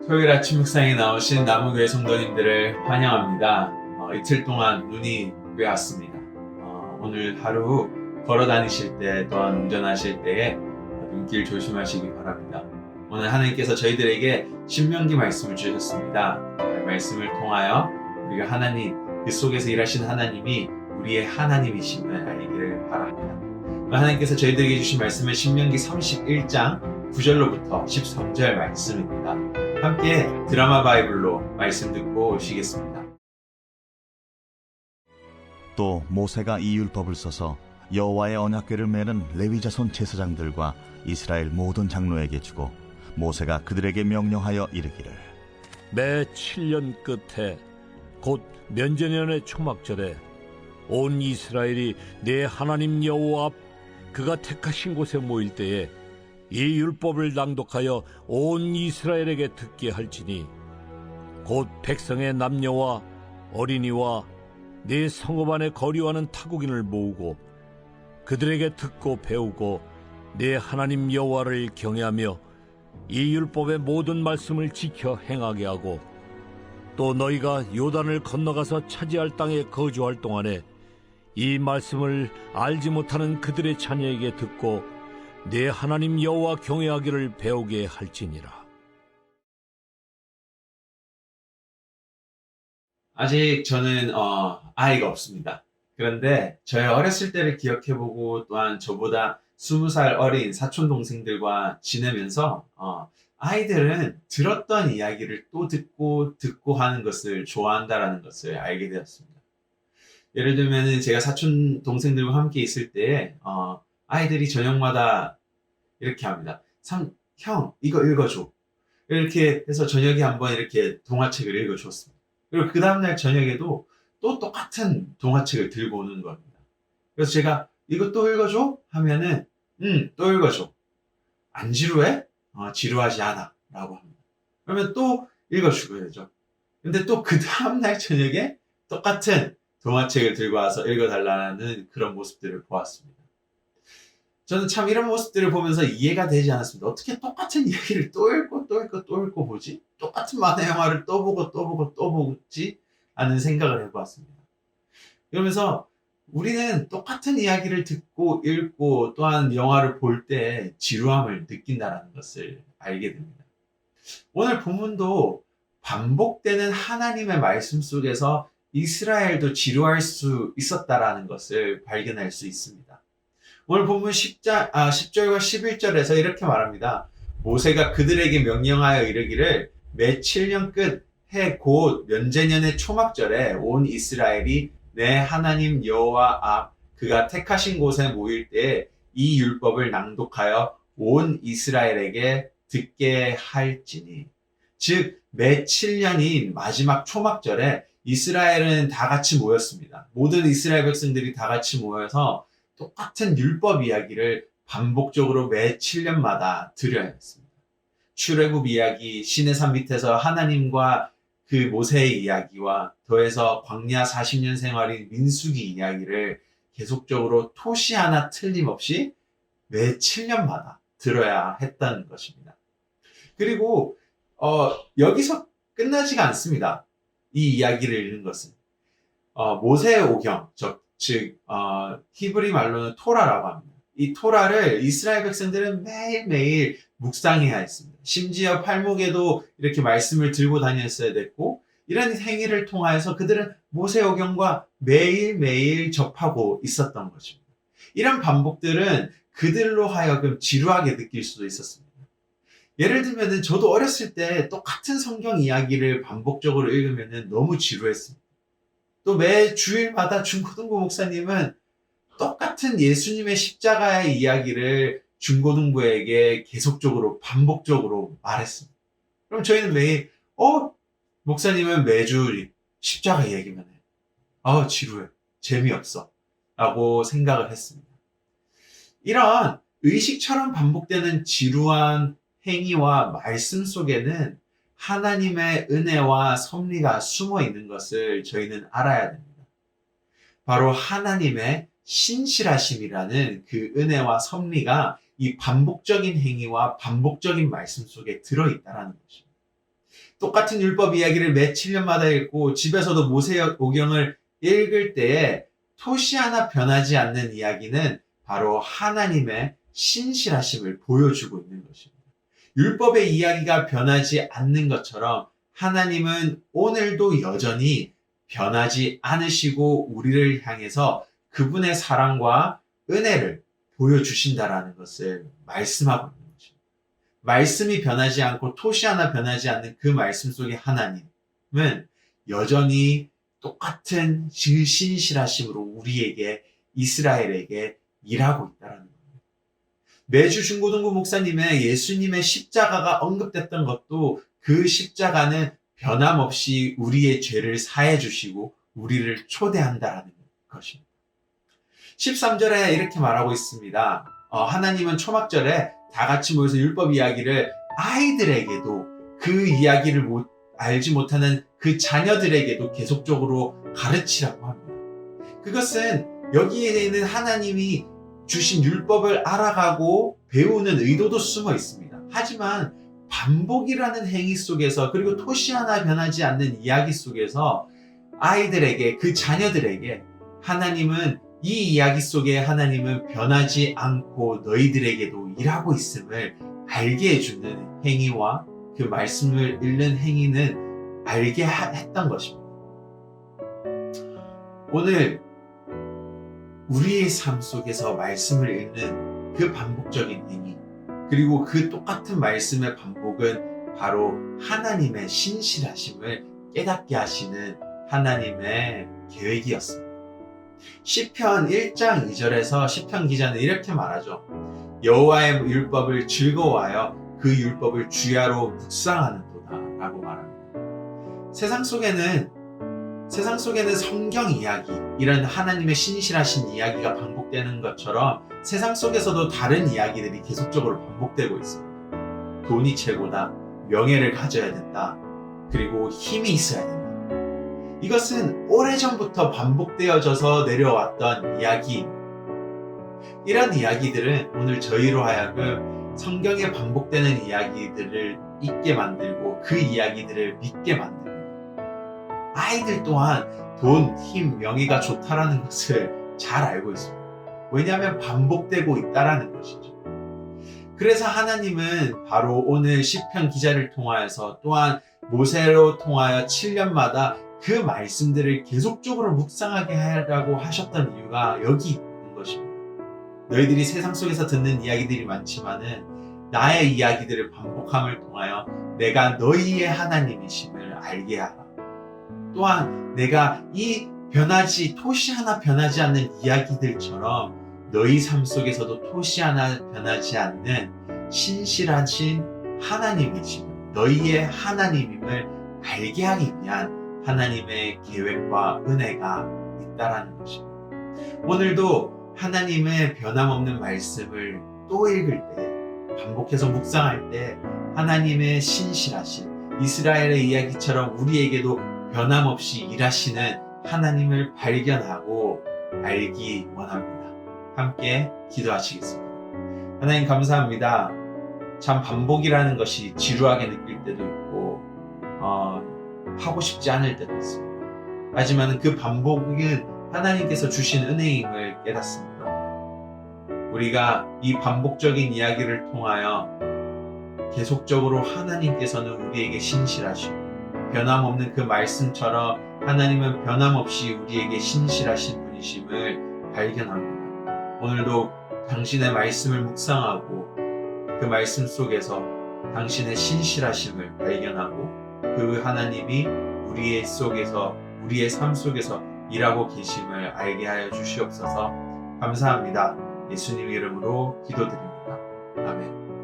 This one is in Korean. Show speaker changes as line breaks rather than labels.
토요일 아침 묵상에 나오신 나무교회 성도님들을 환영합니다. 이틀 동안 눈이 꽤 왔습니다. 오늘 하루 걸어 다니실 때 또한 운전하실 때에 눈길 조심하시기 바랍니다. 오늘 하나님께서 저희들에게 신명기 말씀을 주셨습니다. 말씀을 통하여 우리가 하나님, 그 속에서 일하신 하나님이 우리의 하나님이심을 알기를 바랍니다. 하나님께서 저희들에게 주신 말씀은 신명기 31장 9절로부터 13절 말씀입니다. 함께 드라마 바이블로 말씀 듣고 오시겠습니다.
또 모세가 이 율법을 써서 여호와의 언약궤를 메는 레위 자손 제사장들과 이스라엘 모든 장로에게 주고 모세가 그들에게 명령하여 이르기를
매 7년 끝에 곧 면제년의 초막절에 온 이스라엘이 내 하나님 여호와 앞 그가 택하신 곳에 모일 때에 이 율법을 낭독하여 온 이스라엘에게 듣게 할지니 곧 백성의 남녀와 어린이와 네 성읍 안에 거류하는 타국인을 모으고 그들에게 듣고 배우고 내 하나님 여호와를 경외하며 이 율법의 모든 말씀을 지켜 행하게 하고 또 너희가 요단을 건너가서 차지할 땅에 거주할 동안에 이 말씀을 알지 못하는 그들의 자녀에게 듣고 내 하나님 여호와 경외하기를 배우게 할지니라.
아직 저는 아이가 없습니다. 그런데 저의 어렸을 때를 기억해보고 또한 저보다 20살 어린 사촌 동생들과 지내면서 아이들은 들었던 이야기를 또 듣고 하는 것을 좋아한다라는 것을 알게 되었습니다. 예를 들면 제가 사촌 동생들과 함께 있을 때 아이들이 저녁마다 이렇게 합니다. 형, 이거 읽어줘. 이렇게 해서 저녁에 한번 이렇게 동화책을 읽어줬습니다. 그리고 그 다음날 저녁에도 또 똑같은 동화책을 들고 오는 겁니다. 그래서 제가 이거 또 읽어줘? 하면은 또 읽어줘. 안 지루해? 지루하지 않아. 라고 합니다. 그러면 또 읽어주고 되죠. 근데 또 그 다음날 저녁에 똑같은 동화책을 들고 와서 읽어달라는 그런 모습들을 보았습니다. 저는 참 이런 모습들을 보면서 이해가 되지 않았습니다. 어떻게 똑같은 이야기를 또 읽고 보지? 똑같은 만화 영화를 또 보지? 하는 생각을 해보았습니다. 그러면서 우리는 똑같은 이야기를 듣고 읽고 또한 영화를 볼 때 지루함을 느낀다는 것을 알게 됩니다. 오늘 본문도 반복되는 하나님의 말씀 속에서 이스라엘도 지루할 수 있었다라는 것을 발견할 수 있습니다. 오늘 본문 10절과 11절에서 이렇게 말합니다. 모세가 그들에게 명령하여 이르기를 매 7년 끝 해 곧 면제년의 초막절에 온 이스라엘이 내 하나님 여호와 앞 그가 택하신 곳에 모일 때 이 율법을 낭독하여 온 이스라엘에게 듣게 할지니. 즉 매 7년인 마지막 초막절에 이스라엘은 다 같이 모였습니다. 모든 이스라엘 백성들이 다 같이 모여서 똑같은 율법 이야기를 반복적으로 매 7년마다 들어야 했습니다. 출애굽 이야기, 시내산 밑에서 하나님과 그 모세의 이야기와 더해서 광야 40년 생활인 민수기 이야기를 계속적으로 토시 하나 틀림없이 매 7년마다 들어야 했다는 것입니다. 그리고 여기서 끝나지가 않습니다. 이 이야기를 읽는 것은 모세의 오경, 즉 히브리 말로는 토라라고 합니다. 이 토라를 이스라엘 백성들은 매일매일 묵상해야 했습니다. 심지어 팔목에도 이렇게 말씀을 들고 다녔어야 됐고 이런 행위를 통하여서 그들은 모세오경과 매일매일 접하고 있었던 것입니다. 이런 반복들은 그들로 하여금 지루하게 느낄 수도 있었습니다. 예를 들면 저도 어렸을 때 똑같은 성경 이야기를 반복적으로 읽으면 너무 지루했습니다. 또 매 주일마다 중고등부 목사님은 똑같은 예수님의 십자가의 이야기를 중고등부에게 계속적으로 반복적으로 말했습니다. 그럼 저희는 매일 목사님은 매주 십자가 이야기만 해. 지루해. 재미없어. 라고 생각을 했습니다. 이런 의식처럼 반복되는 지루한 행위와 말씀 속에는 하나님의 은혜와 섭리가 숨어 있는 것을 저희는 알아야 됩니다. 바로 하나님의 신실하심이라는 그 은혜와 섭리가 이 반복적인 행위와 반복적인 말씀 속에 들어있다는 것입니다. 똑같은 율법 이야기를 매 7년마다 읽고 집에서도 모세오경을 읽을 때에 토시 하나 변하지 않는 이야기는 바로 하나님의 신실하심을 보여주고 있는 것입니다. 율법의 이야기가 변하지 않는 것처럼 하나님은 오늘도 여전히 변하지 않으시고 우리를 향해서 그분의 사랑과 은혜를 보여주신다라는 것을 말씀하고 있는 것입니다. 말씀이 변하지 않고 토시 하나 변하지 않는 그 말씀 속의 하나님은 여전히 똑같은 신실하심으로 우리에게, 이스라엘에게 일하고 있다는 겁니다. 매주 중고등부 목사님의 예수님의 십자가가 언급됐던 것도 그 십자가는 변함없이 우리의 죄를 사해 주시고 우리를 초대한다는 것입니다. 13절에 이렇게 말하고 있습니다. 하나님은 초막절에 다 같이 모여서 율법 이야기를 아이들에게도 그 이야기를 알지 못하는 그 자녀들에게도 계속적으로 가르치라고 합니다. 그것은 여기에 있는 하나님이 주신 율법을 알아가고 배우는 의도도 숨어 있습니다. 하지만 반복이라는 행위 속에서 그리고 토시 하나 변하지 않는 이야기 속에서 아이들에게, 그 자녀들에게 하나님은 이 이야기 속에 하나님은 변하지 않고 너희들에게도 일하고 있음을 알게 해주는 행위와 그 말씀을 읽는 행위는 알게 했던 것입니다. 오늘 우리의 삶 속에서 말씀을 읽는 그 반복적인 행위, 그리고 그 똑같은 말씀의 반복은 바로 하나님의 신실하심을 깨닫게 하시는 하나님의 계획이었습니다. 시편 1장 2절에서 시편 기자는 이렇게 말하죠. 여호와의 율법을 즐거워하여 그 율법을 주야로 묵상하는도다 라고 말합니다. 세상 속에는 성경 이야기, 이런 하나님의 신실하신 이야기가 반복되는 것처럼 세상 속에서도 다른 이야기들이 계속적으로 반복되고 있습니다. 돈이 최고다, 명예를 가져야 된다, 그리고 힘이 있어야 된다. 이것은 오래전부터 반복되어져서 내려왔던 이야기. 이런 이야기들은 오늘 저희로 하여금 성경에 반복되는 이야기들을 잊게 만들고 그 이야기들을 믿게 만듭니다. 아이들 또한 돈, 힘, 명예가 좋다라는 것을 잘 알고 있습니다. 왜냐하면 반복되고 있다라는 것이죠. 그래서 하나님은 바로 오늘 시편 기자를 통하여서 또한 모세로 통하여 7년마다 그 말씀들을 계속적으로 묵상하게 하라고 하셨던 이유가 여기 있는 것입니다. 너희들이 세상 속에서 듣는 이야기들이 많지만은 나의 이야기들을 반복함을 통하여 내가 너희의 하나님이심을 알게 하라. 또한 내가 이 토시 하나 변하지 않는 이야기들처럼 너희 삶 속에서도 토시 하나 변하지 않는 신실하신 하나님이심을, 너희의 하나님임을 알게 하기 위한 하나님의 계획과 은혜가 있다라는 것입니다. 오늘도 하나님의 변함없는 말씀을 또 읽을 때, 반복해서 묵상할 때 하나님의 신실하신 이스라엘의 이야기처럼 우리에게도 변함없이 일하시는 하나님을 발견하고 알기 원합니다. 함께 기도하시겠습니다. 하나님 감사합니다. 참 반복이라는 것이 지루하게 느낄 때도 있고 하고 싶지 않을 때도 있습니다. 하지만 그 반복은 하나님께서 주신 은혜임을 깨닫습니다. 우리가 이 반복적인 이야기를 통하여 계속적으로 하나님께서는 우리에게 신실하시고 변함없는 그 말씀처럼 하나님은 변함없이 우리에게 신실하신 분이심을 발견합니다. 오늘도 당신의 말씀을 묵상하고 그 말씀 속에서 당신의 신실하심을 발견하고 그 하나님이 우리의 삶 속에서 일하고 계심을 알게 하여 주시옵소서. 감사합니다. 예수님 이름으로 기도드립니다. 아멘.